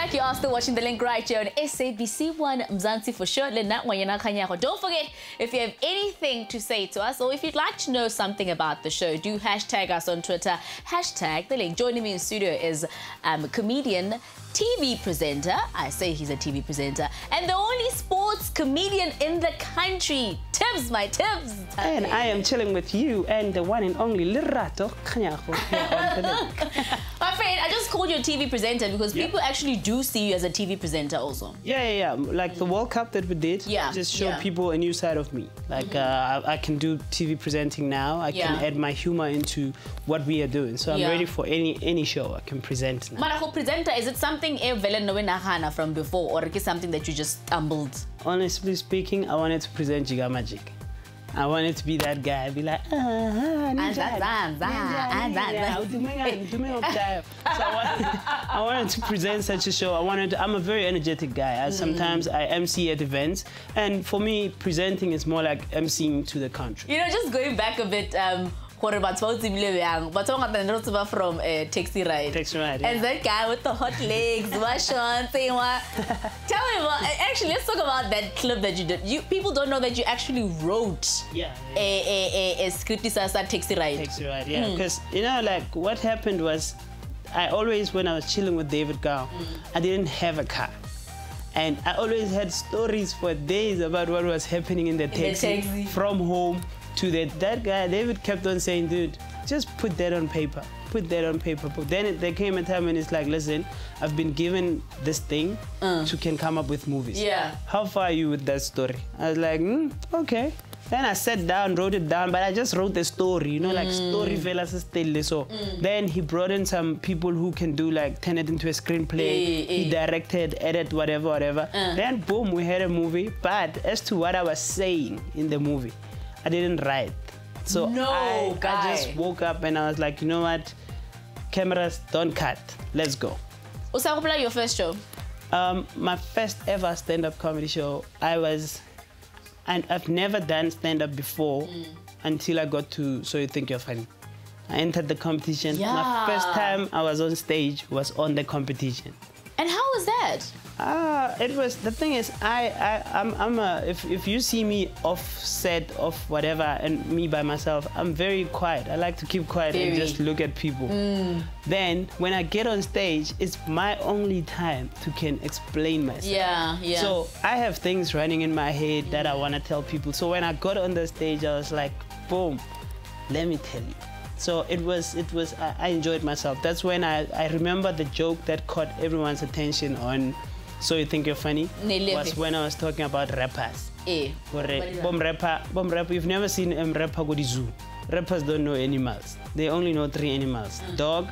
back. You are still watching The Link right here on SABC1 Mzansi Fo Sho, Lerato Kganyago. Don't forget, if you have anything to say to us or if you'd like to know something about the show, do hashtag us on Twitter, hashtag The Link. Joining me in studio is comedian, TV presenter, I say he's a TV presenter, and the only sports comedian in the country, Tibbs, my Tibbs. And I am chilling with you and the one and only Lerato Kganyago here on The Link. My friend, I just called you a TV presenter because people actually do see you as a TV presenter also. Yeah. Like the World Cup that we did, just showed people a new side of me. Like I can do TV presenting now. I can add my humor into what we are doing. So I'm ready for any show I can present now. But presenter, is it something from before, or is it something that you just stumbled? Honestly speaking, I wanted to present Jiga Magic. I wanted to be that guy, be like, So I wanted to present such a show. I'm a very energetic guy. Sometimes I MC at events, and for me, presenting is more like MCing to the country. You know, just going back a bit, from Taxi Ride. Taxi Ride, and that guy with the hot legs, tell me about, actually, let's talk about that clip that you did. People don't know that you actually wrote a script at Taxi Ride. Taxi Ride, yeah. Because, you know, like, what happened was, I always, when I was chilling with David Gao, I didn't have a car. And I always had stories for days about what was happening in the taxi. From home to that guy. David kept on saying, dude, just put that on paper. Put that on paper. But then there came a time when it's like, listen, I've been given this thing to can come up with movies. Yeah. How far are you with that story? I was like, okay. Then I sat down, wrote it down, but I just wrote the story, you know, like story fellas still. So then he brought in some people who can do like turn it into a screenplay. He directed, edited, whatever. Then boom, we had a movie. But as to what I was saying in the movie, I didn't write. So I just woke up and I was like, you know what? Cameras don't cut. Let's go. What's your first show? My first ever stand-up comedy show, I've never done stand-up before until I got to So You Think You're Funny. I entered the competition. My first time I was on stage was on the competition. And how was that? It was, the thing is, if you see me off set, off whatever, and me by myself, I'm very quiet. I like to keep quiet and just look at people. Then, when I get on stage, it's my only time to can explain myself. So, I have things running in my head that I want to tell people. So, when I got on the stage, I was like, boom, let me tell you. So I enjoyed myself. That's when I remember the joke that caught everyone's attention on So You Think You're Funny was when I was talking about rappers. Bomb rapper. You've never seen rapper go to zoo. Rappers don't know animals. They only know 3 animals: dog,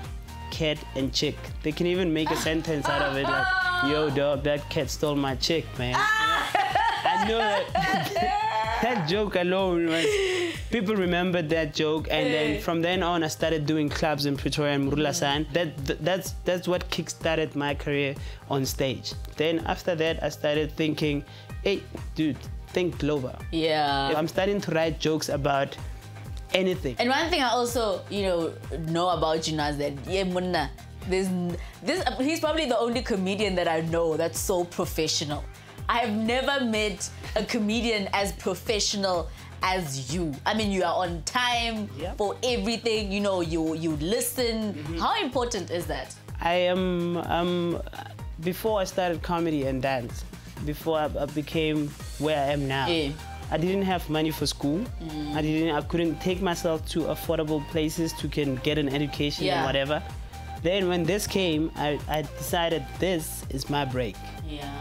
cat, and chick. They can even make a sentence out of it like, yo, dog, that cat stole my chick, man. I know that joke alone was... People remembered that joke, and then from then on, I started doing clubs in Pretoria and Murulasan. That's what kickstarted my career on stage. Then after that, I started thinking, hey, dude, think global. Yeah. I'm starting to write jokes about anything. And one thing I also, know about you now is that, he's probably the only comedian that I know that's so professional. I have never met a comedian as professional as you. I mean, you are on time for everything. You know, you listen. How important is that? I am. Before I started comedy and dance, before I became where I am now, I didn't have money for school. I couldn't take myself to affordable places to can get an education and whatever. Then when this came, I decided this is my break.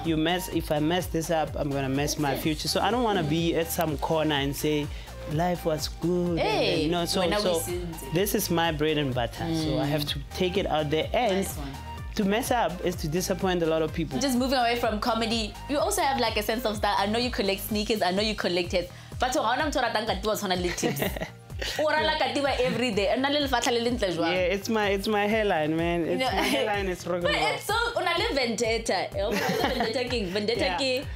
If I mess this up, I'm gonna mess my future. So I don't want to be at some corner and say life was good. So this is my bread and butter. So I have to take it out there, and to mess up is to disappoint a lot of people. Just moving away from comedy, you also have like a sense of style. I know you collect sneakers. I know you collect hats. But every day. Yeah, it's my hairline, man. My hairline is rock and roll. But it's so vendetta. Vendetta king.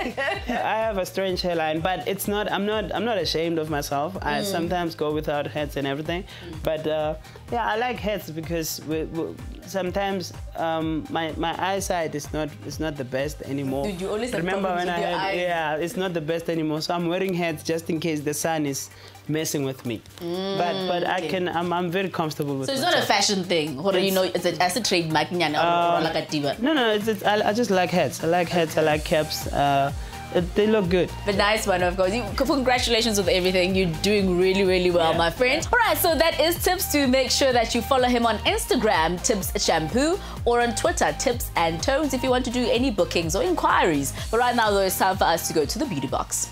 I have a strange hairline, but it's not. I'm not ashamed of myself. I sometimes go without hats and everything, but yeah, I like hats because sometimes my eyesight is not the best anymore. Dude, you always remember when I had it's not the best anymore. So I'm wearing hats just in case the sun is messing with me. But I'm very comfortable with it. So it's not a fashion thing, or you know, it's a trademark or like a diva. No, I just like hats. I like hats. I like caps. They look good. But nice one, of course. Congratulations with everything. You're doing really, really well, my friend. All right, so that is Tips. To make sure that you follow him on Instagram, Tips Shampoo, or on Twitter, Tips and Tones, if you want to do any bookings or inquiries. But right now, though, it's time for us to go to the beauty box.